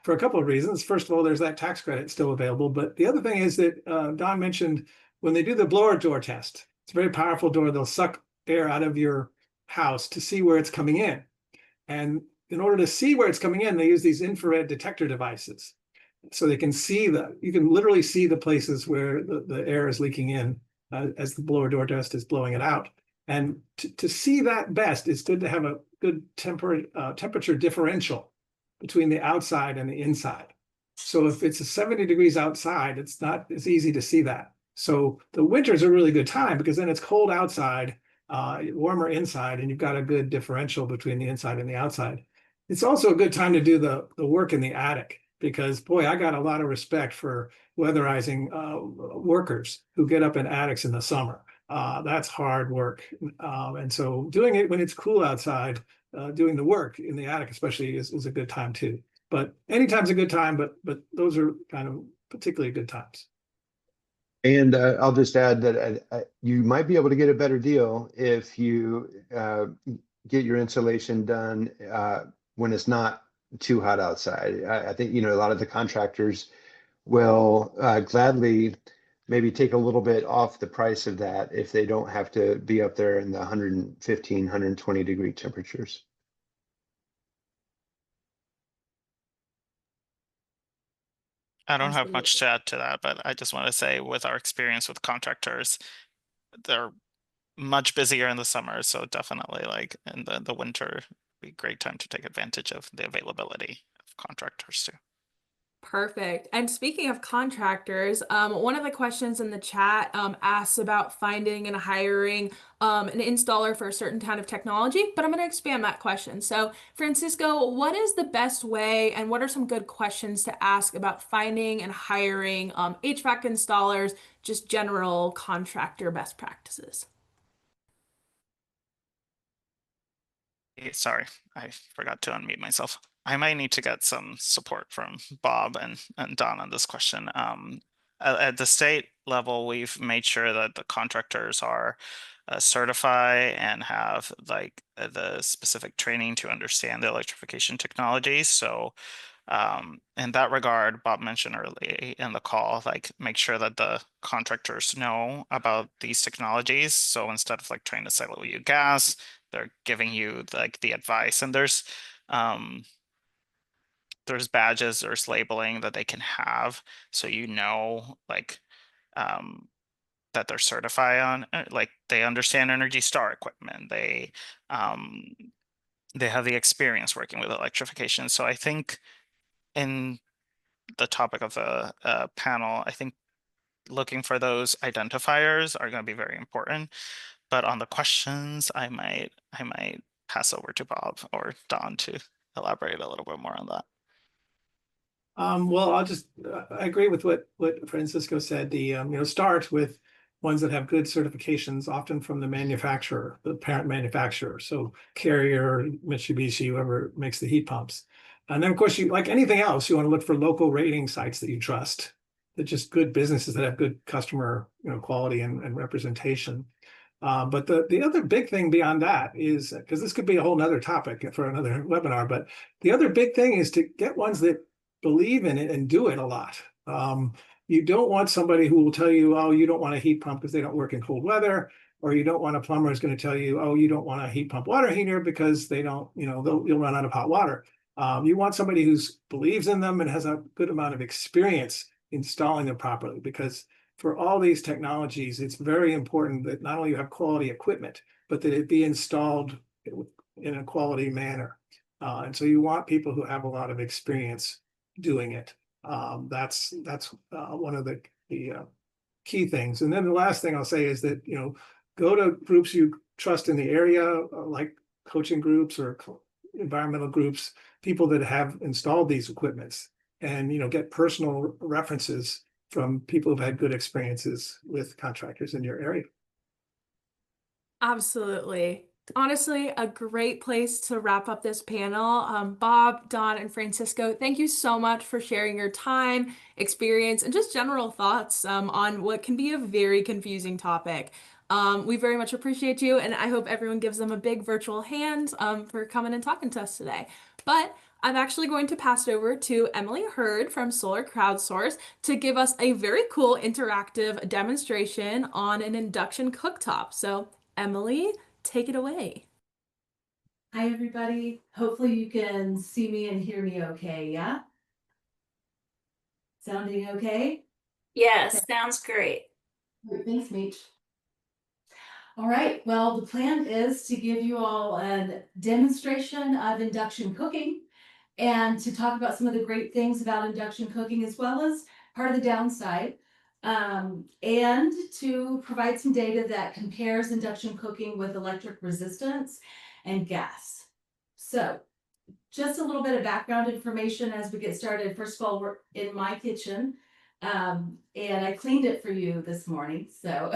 for a couple of reasons. First of all, there's that tax credit still available. But the other thing is that Don mentioned when they do the blower door test, it's a very powerful door. They'll suck air out of your house to see where it's coming in. And in order to see where it's coming in, they use these infrared detector devices. So they can see you can literally see the places where the air is leaking in as the blower door test is blowing it out. And to see that best, it's good to have a good temperature differential between the outside and the inside. So if it's 70 degrees outside, it's not as easy to see that. So the winter's a really good time because then it's cold outside, warmer inside, and you've got a good differential between the inside and the outside. It's also a good time to do the work in the attic because, boy, I got a lot of respect for weatherizing workers who get up in attics in the summer. That's hard work. And so doing it when it's cool outside, doing the work in the attic especially is a good time too. But anytime's a good time, but those are kind of particularly good times. And I'll just add that you might be able to get a better deal if you get your insulation done when it's not too hot outside. I think, a lot of the contractors will gladly maybe take a little bit off the price of that if they don't have to be up there in the 115, 120 degree temperatures. I don't have much to add to that, but I just want to say with our experience with contractors, they're much busier in the summer. So definitely like in the winter, be a great time to take advantage of the availability of contractors too. Perfect. And speaking of contractors, one of the questions in the chat asks about finding and hiring an installer for a certain kind of technology, but I'm going to expand that question. So, Francisco, what is the best way and what are some good questions to ask about finding and hiring HVAC installers, just general contractor best practices? Sorry, I forgot to unmute myself. I might need to get some support from Bob and Don on this question. At the state level, we've made sure that the contractors are certified and have like the specific training to understand the electrification technology. So in that regard, Bob mentioned early in the call, like make sure that the contractors know about these technologies. So instead of like trying to sell you gas, they're giving you like the advice. And there's badges, there's labeling that they can have, so you know like that they're certified on, like they understand Energy Star equipment. They have the experience working with electrification. So I think in the topic of the panel, I think looking for those identifiers are going to be very important. But on the questions, I might pass over to Bob or Don to elaborate a little bit more on that. Well, I agree with what Francisco said. Start with ones that have good certifications, often from the manufacturer, the parent manufacturer. So Carrier, Mitsubishi, whoever makes the heat pumps. And then, of course, like anything else, you want to look for local rating sites that you trust. They're just good businesses that have good customer, quality and representation. But the other big thing beyond that is, because this could be a whole nother topic for another webinar, but the other big thing is to get ones that believe in it and do it a lot. You don't want somebody who will tell you, oh, you don't want a heat pump because they don't work in cold weather, or you don't want a plumber who's going to tell you, oh, you don't want a heat pump water heater because they don't, you'll run out of hot water. You want somebody who believes in them and has a good amount of experience installing them properly, because for all these technologies, it's very important that not only you have quality equipment, but that it be installed in a quality manner. And so you want people who have a lot of experience doing it. That's one of the key things. And then the last thing I'll say is that, go to groups you trust in the area, like coaching groups or environmental groups, people that have installed these equipments, and, get personal references from people who've had good experiences with contractors in your area. Absolutely. Honestly, a great place to wrap up this panel. Bob, Don, and Francisco, thank you so much for sharing your time, experience, and just general thoughts on what can be a very confusing topic. We very much appreciate you, and I hope everyone gives them a big virtual hand for coming and talking to us today. But I'm actually going to pass it over to Emily Hurd from Solar Crowdsource to give us a very cool interactive demonstration on an induction cooktop. So, Emily, take it away. Hi, everybody. Hopefully you can see me and hear me okay, yeah? Sounding okay? Yes, sounds great. Great, thanks, Meech. All right, well, the plan is to give you all a demonstration of induction cooking and to talk about some of the great things about induction cooking, as well as part of the downside, and to provide some data that compares induction cooking with electric resistance and gas. So just a little bit of background information as we get started. First of all, we're in my kitchen, and I cleaned it for you this morning. So,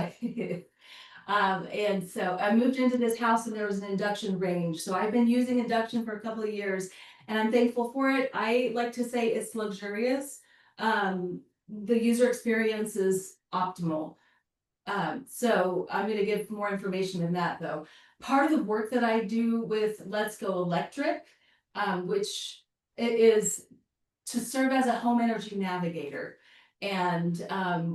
and so I moved into this house and there was an induction range. So I've been using induction for a couple of years and I'm thankful for it. I like to say it's luxurious. The user experience is optimal. So I'm going to give more information in that though. Part of the work that I do with Let's Go Electric, which it is to serve as a home energy navigator. And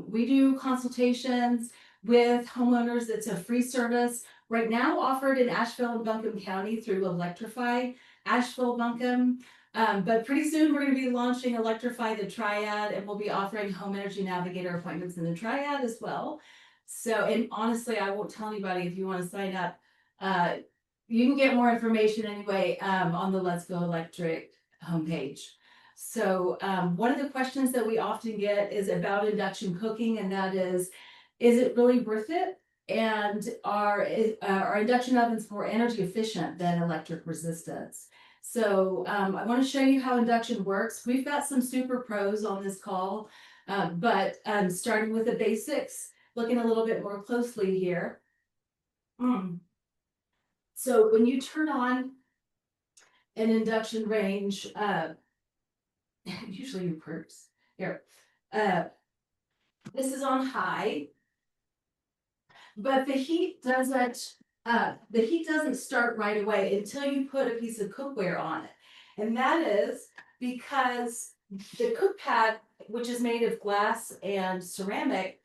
we do consultations with homeowners. It's a free service right now offered in Asheville and Buncombe County through Electrify Asheville, Buncombe. But pretty soon we're going to be launching Electrify the Triad, and we'll be offering home energy navigator appointments in the Triad as well. So, and honestly, I won't tell anybody if you want to sign up. You can get more information anyway on the Let's Go Electric homepage. So one of the questions that we often get is about induction cooking, and that is it really worth it? And are induction ovens more energy efficient than electric resistance? So I want to show you how induction works. We've got some super pros on this call, but starting with the basics, looking a little bit more closely here. So when you turn on an induction range, usually you purse here. This is on high, but the heat doesn't start right away until you put a piece of cookware on it. And that is because the cook pad, which is made of glass and ceramic,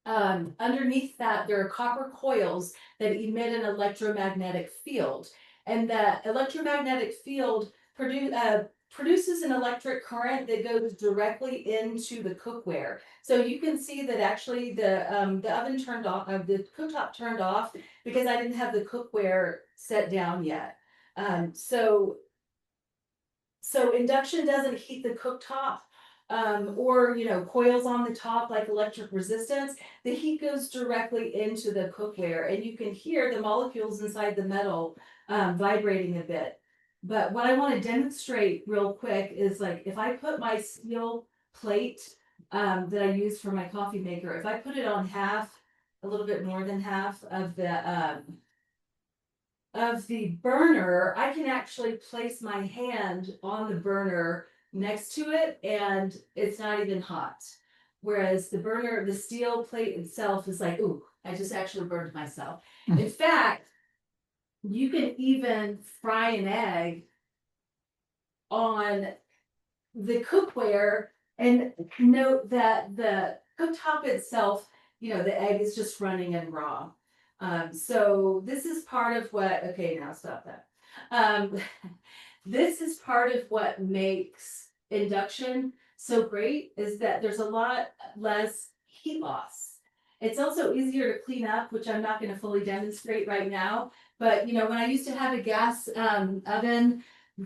underneath that there are copper coils that emit an electromagnetic field, and that electromagnetic field produces an electric current that goes directly into the cookware. So you can see that actually the oven turned off, the cooktop turned off because I didn't have the cookware set down yet. So induction doesn't heat the cooktop or coils on the top like electric resistance. The heat goes directly into the cookware, and you can hear the molecules inside the metal vibrating a bit. But what I want to demonstrate real quick is, like, if I put my steel plate that I use for my coffee maker, if I put it on half, a little bit more than half of the burner, I can actually place my hand on the burner next to it and it's not even hot. Whereas the steel plate itself is like, ooh, I just actually burned myself. In fact, you can even fry an egg on the cookware and note that the cooktop itself, the egg is just running and raw. So this is part of what, okay, now stop that. This is part of what makes induction so great, is that there's a lot less heat loss. It's also easier to clean up, which I'm not going to fully demonstrate right now. But when I used to have a gas oven,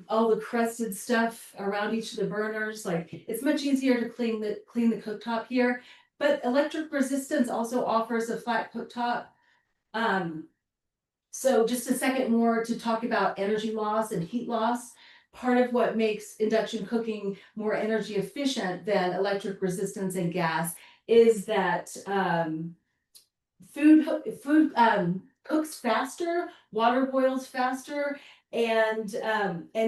all the crusted stuff around each of the burners, like, it's much easier to clean the cooktop here. But electric resistance also offers a flat cooktop. So just a second more to talk about energy loss and heat loss. Part of what makes induction cooking more energy efficient than electric resistance and gas is that food cooks faster, water boils faster, and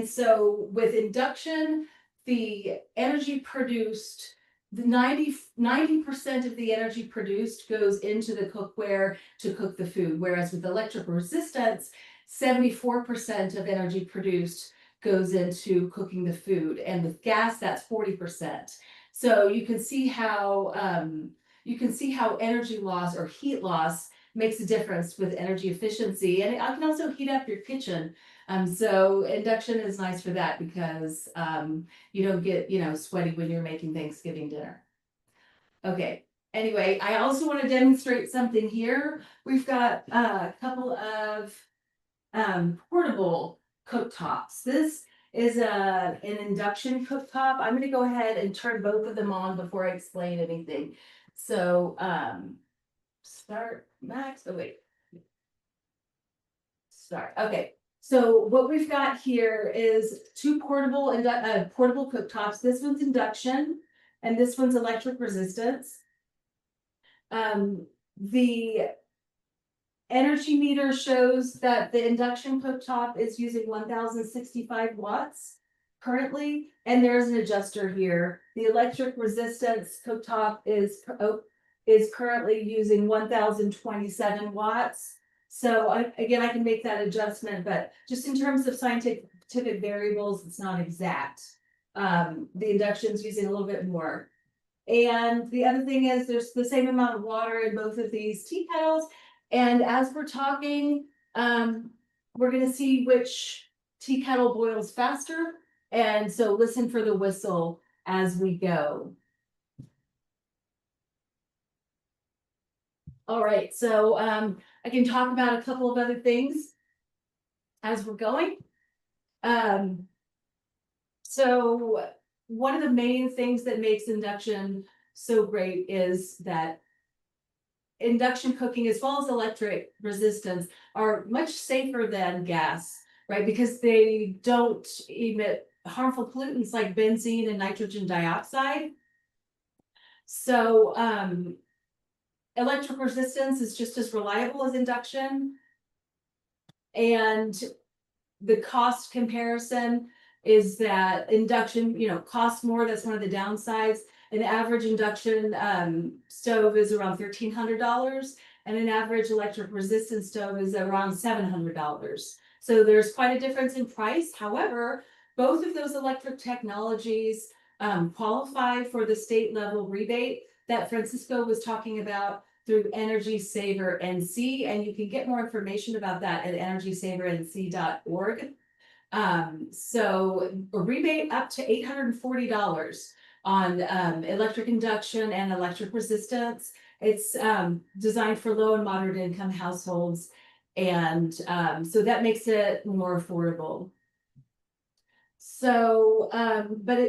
so with induction, the energy produced, the 90% of the energy produced goes into the cookware to cook the food, whereas with electric resistance, 74% of energy produced goes into cooking the food, and with gas, that's 40%. So you can see how energy loss or heat loss makes a difference with energy efficiency, and it can also heat up your kitchen. So induction is nice for that because you don't get sweaty when you're making Thanksgiving dinner. Okay. Anyway, I also want to demonstrate something here. We've got a couple of portable cooktops. This is an induction cooktop. I'm going to go ahead and turn both of them on before I explain anything. So start max. Oh wait. Start. Okay. So what we've got here is two portable cooktops. This one's induction and this one's electric resistance. The energy meter shows that the induction cooktop is using 1065 watts currently, and there's an adjuster here. The electric resistance cooktop is currently using 1027 watts. So again, I can make that adjustment, but just in terms of scientific variables, it's not exact. The induction's using a little bit more. And the other thing is there's the same amount of water in both of these tea kettles. And as we're talking, we're going to see which tea kettle boils faster. And so listen for the whistle as we go. All right, so I can talk about a couple of other things as we're going. So one of the main things that makes induction so great is that induction cooking as well as electric resistance are much safer than gas, right? Because they don't emit harmful pollutants like benzene and nitrogen dioxide. So electric resistance is just as reliable as induction. And the cost comparison is that induction, costs more. That's one of the downsides. An average induction stove is around $1,300, and an average electric resistance stove is around $700. So there's quite a difference in price. However, both of those electric technologies qualify for the state level rebate that Francisco was talking about through Energy Saver NC, and you can get more information about that at energysavernc.org. So a rebate up to $840 on electric induction and electric resistance. It's designed for low and moderate income households, and so that makes it more affordable. So,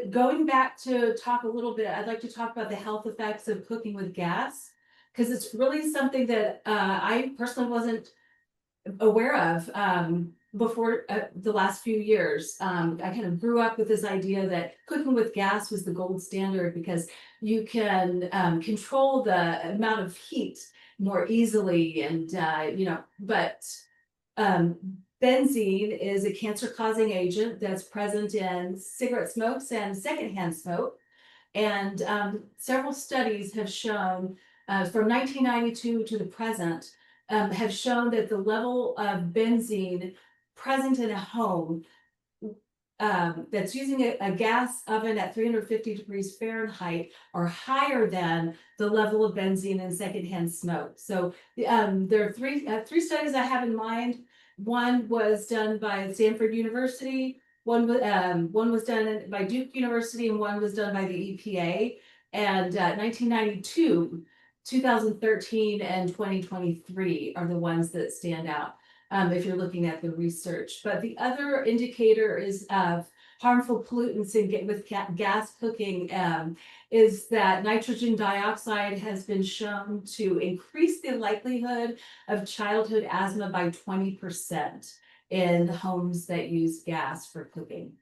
going back to talk a little bit, I'd like to talk about the health effects of cooking with gas, because it's really something that I personally wasn't aware of before the last few years. I kind of grew up with this idea that cooking with gas was the gold standard because you can control the amount of heat more easily, and but benzene is a cancer-causing agent that's present in cigarette smokes and secondhand smoke. And several studies have shown from 1992 to the present have shown that the level of benzene present in a home that's using a gas oven at 350 degrees Fahrenheit are higher than the level of benzene in secondhand smoke. So there are three studies I have in mind. One was done by Stanford University, one was done by Duke University, and one was done by the EPA. And 1992, 2013, and 2023 are the ones that stand out if you're looking at the research. But the other indicator is of harmful pollutants with gas cooking is that nitrogen dioxide has been shown to increase the likelihood of childhood asthma by 20% in homes that use gas for cooking.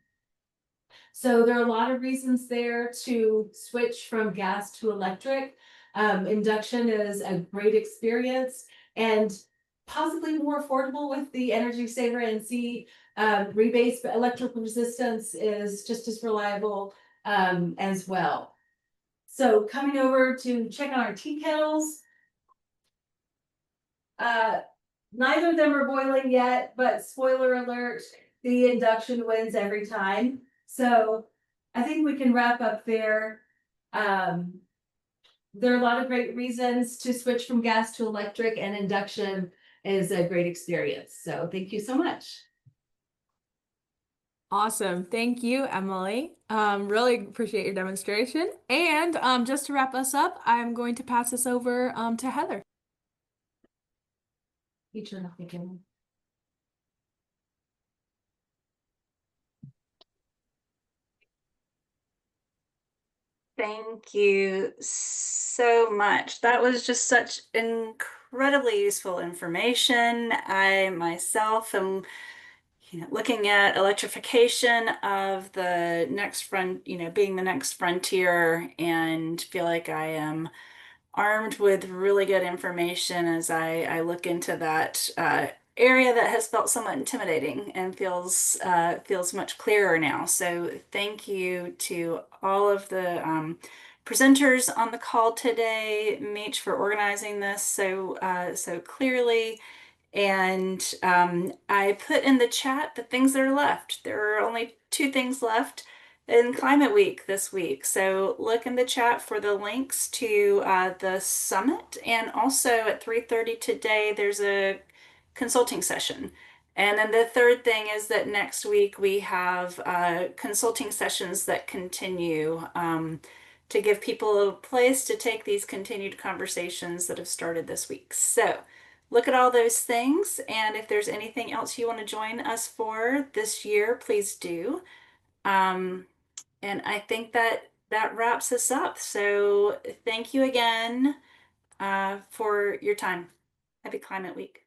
So there are a lot of reasons there to switch from gas to electric. Induction is a great experience and possibly more affordable with the Energy Saver NC rebates, but electric resistance is just as reliable as well. So coming over to check on our tea kettles. Neither of them are boiling yet, but spoiler alert, the induction wins every time. So I think we can wrap up there. There are a lot of great reasons to switch from gas to electric, and induction is a great experience. So thank you so much. Awesome. Thank you, Emily. Really appreciate your demonstration. And just to wrap us up, I'm going to pass this over to Heather. You turn off the camera. Thank you so much. That was just such incredibly useful information. I myself am, looking at electrification of the next front, being the next frontier, and feel like I am armed with really good information as I look into that area that has felt somewhat intimidating and feels much clearer now. So thank you to all of the presenters on the call today, Meech, for organizing this so clearly. And I put in the chat the things that are left. There are only 2 things left in Climate Week this week. So look in the chat for the links to the summit. And also at 3:30 today, there's a consulting session. And then the third thing is that next week we have consulting sessions that continue to give people a place to take these continued conversations that have started this week. So look at all those things. And if there's anything else you want to join us for this year, please do. And I think that wraps us up. So thank you again for your time. Happy Climate Week.